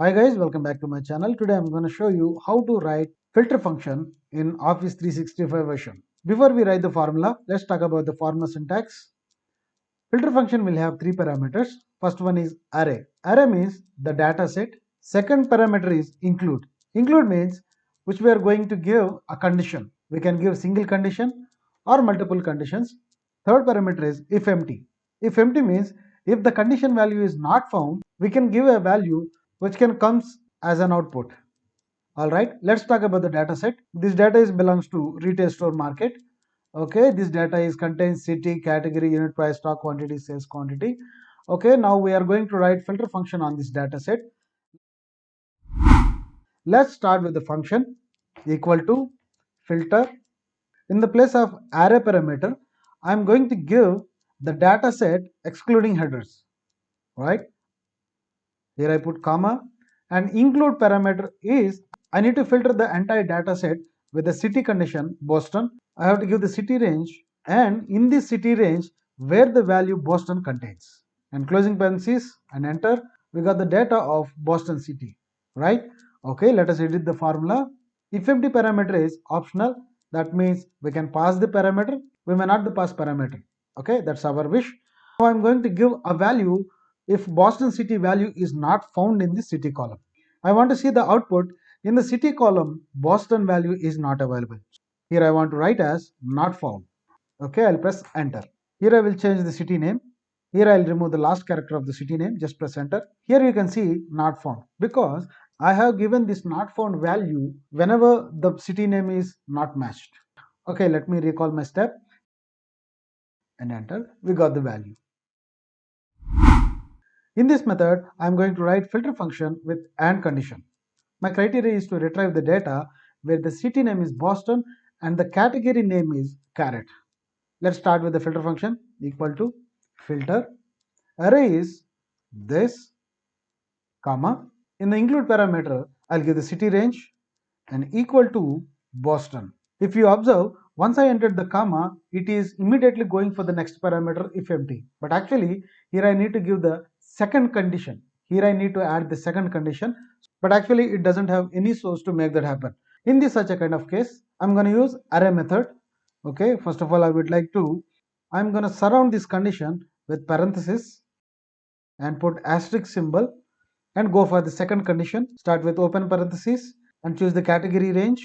Hi guys, welcome back to my channel. Today I'm going to show you how to write filter function in Office 365 version. Before we write the formula, let's talk about the formula syntax. Filter function will have three parameters. First one is array. Array means the data set. Second parameter is include. Include means which we are going to give a condition. We can give single condition or multiple conditions. Third parameter is if empty. If empty means if the condition value is not found, we can give a value which can comes as an output. All right, let's talk about the data set. This data is belongs to retail store market. Okay, this data is contains city, category, unit price, stock quantity, sales quantity. Okay, now we are going to write filter function on this data set. Let's start with the function equal to filter. In the place of array parameter, I'm going to give the data set excluding headers. Right, here I put comma, and include parameter is I need to filter the entire data set with the city condition Boston. I have to give the city range, and in this city range where the value Boston contains, and closing parenthesis and enter, we got the data of Boston city, right? Okay, let us edit the formula. If empty parameter is optional, that means we can pass the parameter, we may not pass parameter. Okay, that's our wish. Now I'm going to give a value if Boston city value is not found in the city column. I want to see the output in the city column. Boston value is not available. Here I want to write as not found. Okay, I'll press enter. Here I will change the city name. Here I'll remove the last character of the city name. Just press enter. Here you can see not found because I have given this not found value whenever the city name is not matched. Okay, let me recall my step and enter. We got the value. In this method, I am going to write filter function with AND condition. My criteria is to retrieve the data where the city name is Boston and the category name is carrot. Let's start with the filter function equal to filter. Array is this, comma. In the include parameter, I'll give the city range and equal to Boston. If you observe, once I entered the comma, it is immediately going for the next parameter if empty. But actually, here I need to give the second condition. Here I need to add the second condition, but actually it doesn't have any source to make that happen. In this such a kind of case, I'm going to use array method. Okay, first of all, I'm going to surround this condition with parenthesis and put asterisk symbol and go for the second condition. Start with open parenthesis and choose the category range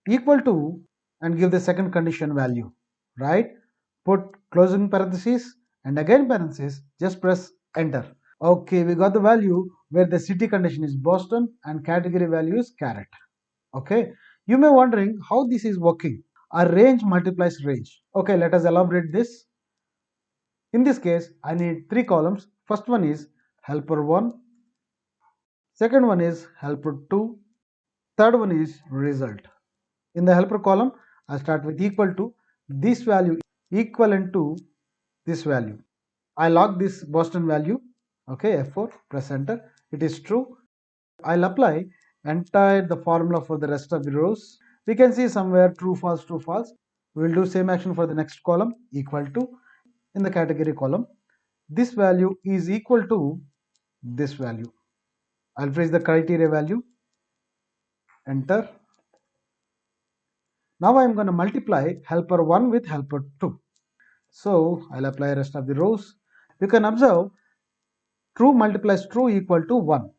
equal to and give the second condition value, right? Put closing parenthesis and again parenthesis, just press enter. Okay, we got the value where the city condition is Boston and category value is carrot. Okay, you may wondering how this is working. A range multiplies range. Okay, let us elaborate this. In this case, I need three columns. First one is helper 1, second one is helper 2, third one is result. In the helper column, I start with equal to this value equivalent to this value. I log this Boston value. Okay, F4, press enter. It is true. I'll apply entire the formula for the rest of the rows. We can see somewhere true, false, true, false. We will do same action for the next column equal to in the category column. This value is equal to this value. I'll freeze the criteria value. Enter. Now I'm going to multiply helper 1 with helper 2. So I'll apply rest of the rows. You can observe true multiplies true equal to 1.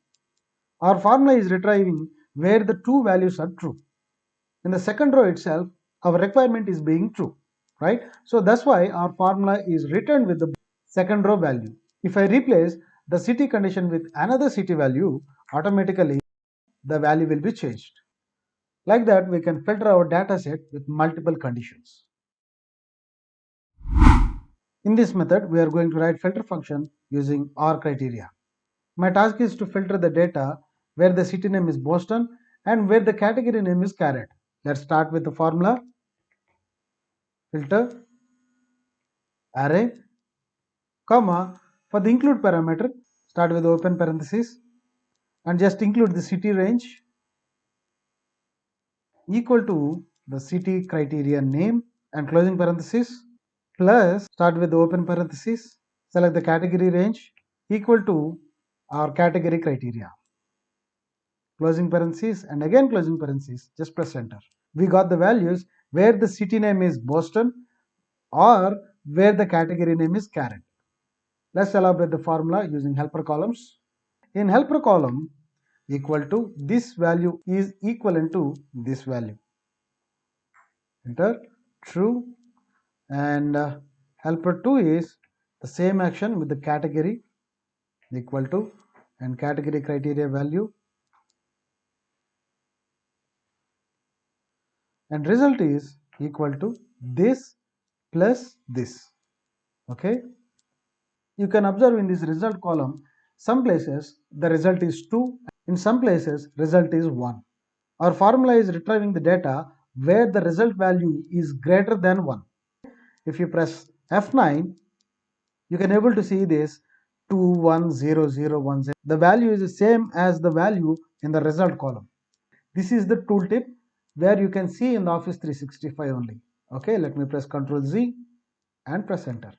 Our formula is retrieving where the two values are true. In the second row itself, our requirement is being true, right? So that's why our formula is returned with the second row value. If I replace the city condition with another city value, automatically the value will be changed. Like that, we can filter our data set with multiple conditions. In this method, we are going to write filter function using OR criteria. My task is to filter the data where the city name is Boston and where the category name is carrot. Let's start with the formula. Filter array, comma, for the include parameter, start with open parenthesis and just include the city range equal to the city criteria name and closing parenthesis plus start with the open parenthesis, select the category range equal to our category criteria. Closing parentheses and again closing parentheses, just press enter. We got the values where the city name is Boston or where the category name is Karen. Let's elaborate the formula using helper columns. In helper column, equal to this value is equivalent to this value. Enter true, and helper 2 is the same action with the category equal to and category criteria value, and result is equal to this plus this. Okay, you can observe in this result column, some places the result is 2, in some places result is 1. Our formula is retrieving the data where the result value is greater than 1. If you press F9, you can able to see this 210010. The value is the same as the value in the result column. This is the tooltip where you can see in the Office 365 only. Okay, let me press Ctrl Z and press enter.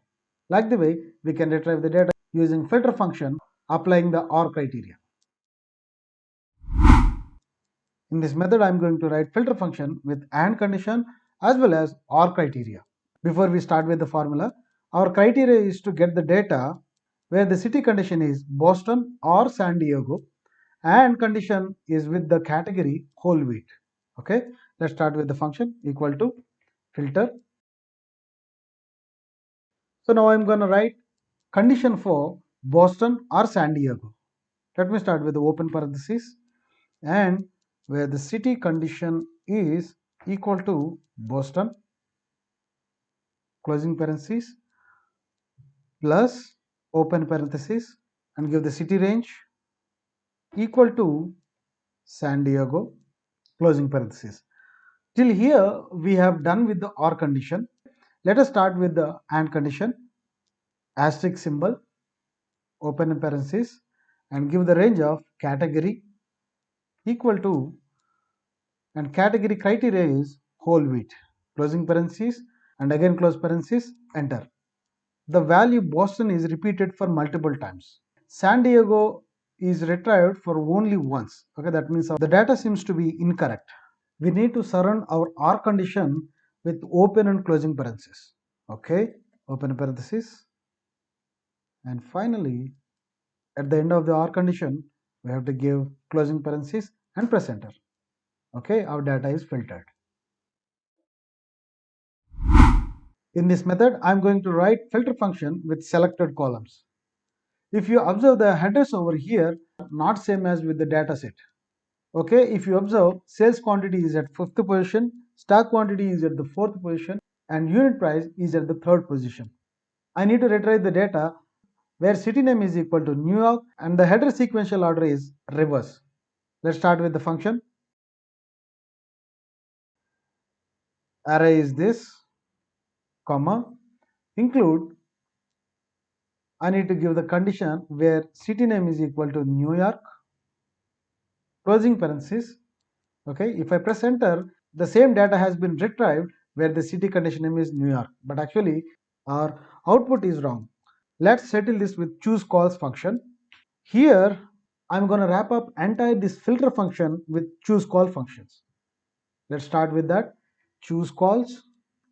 Like the way we can retrieve the data using filter function applying the OR criteria. In this method, I am going to write filter function with AND condition as well as OR criteria. Before we start with the formula, our criteria is to get the data where the city condition is Boston or San Diego and condition is with the category whole wheat. Okay, let's start with the function equal to filter. So now I'm going to write condition for Boston or San Diego. Let me start with the open parenthesis and where the city condition is equal to Boston, closing parenthesis, plus open parenthesis and give the city range equal to San Diego, closing parenthesis. Till here we have done with the OR condition. Let us start with the AND condition, asterisk symbol, open parenthesis and give the range of category equal to, and category criteria is whole wheat, closing parenthesis and again close parenthesis, enter. The value Boston is repeated for multiple times. San Diego is retrieved for only once. Okay, that means the data seems to be incorrect. We need to surround our OR condition with open and closing parenthesis. Okay, open parenthesis, and finally at the end of the OR condition we have to give closing parenthesis and press enter. Okay, our data is filtered. In this method, I am going to write filter function with selected columns. If you observe the headers over here, not same as with the data set. Okay, if you observe, sales quantity is at 5th position, stock quantity is at the 4th position, and unit price is at the 3rd position. I need to retrieve the data where city name is equal to New York and the header sequential order is reverse. Let's start with the function. Array is this, comma, include, I need to give the condition where city name is equal to New York, closing parenthesis. Okay, if I press enter, the same data has been retrieved where the city condition name is New York, but actually our output is wrong. Let's settle this with choose calls function. Here I'm going to wrap up entire this filter function with choose call functions. Let's start with that. Choose calls.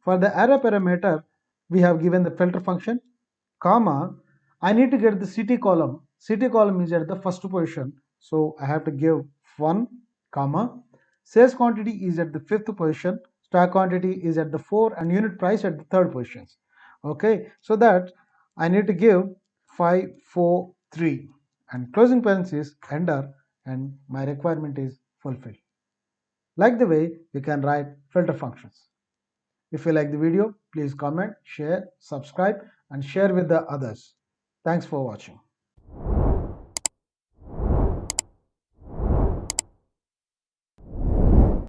For the array parameter, we have given the filter function, comma, I need to get the city column. City column is at the first position, so I have to give 1, comma, sales quantity is at the 5th position, stock quantity is at the 4 and unit price at the 3rd positions. Okay, so that I need to give 5, 4, 3 and closing parenthesis, enter, and my requirement is fulfilled. Like the way we can write filter functions. If you like the video, please comment, share, subscribe and share with the others. Thanks for watching.